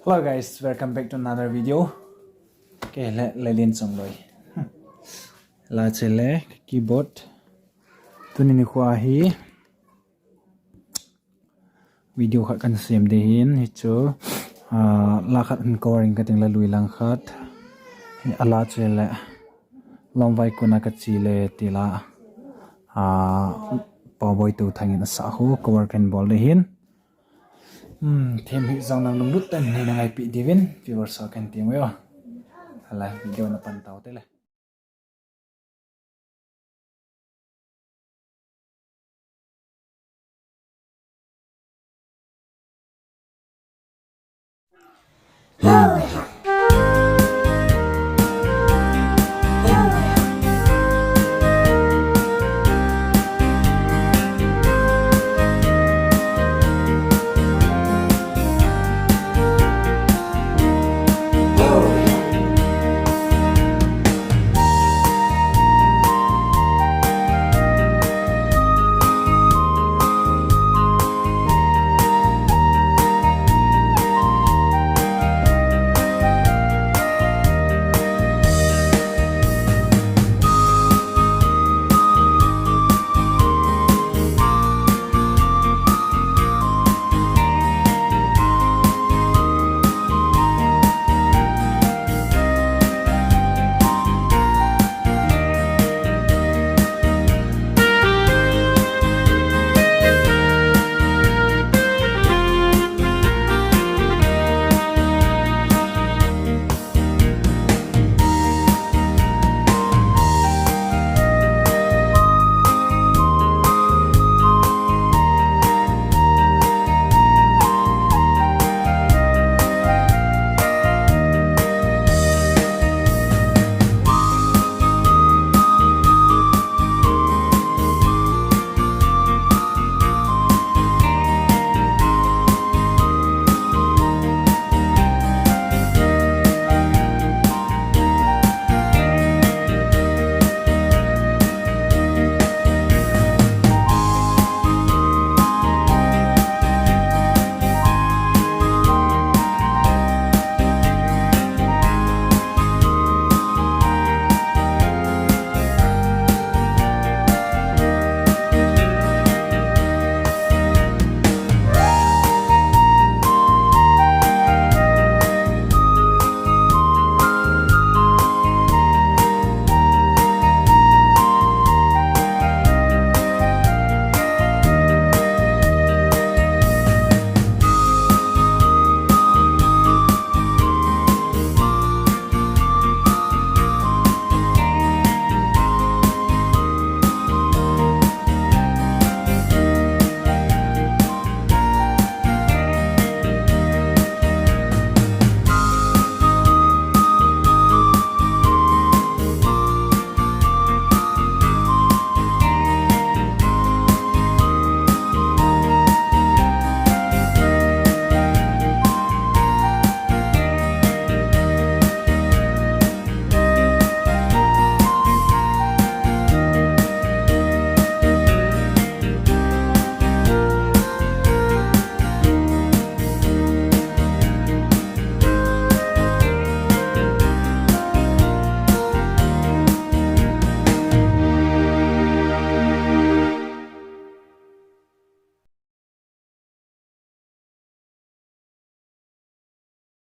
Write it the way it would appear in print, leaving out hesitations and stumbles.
Hello guys, welcome back to another video. Okay, let in song loi. La chele keyboard. Tunin ni khwa hi video khat kan sem de hin hi chu la khat an covering ka ting la lui lang khat. Ala chele long vai kuna ka chi le tila power tu thangin sa hu cover kan bol de hin. Thêm hi zong nang lung lut tan ni nang ai pi divin viewers so kan tim yo. Hala video na pan tau te le.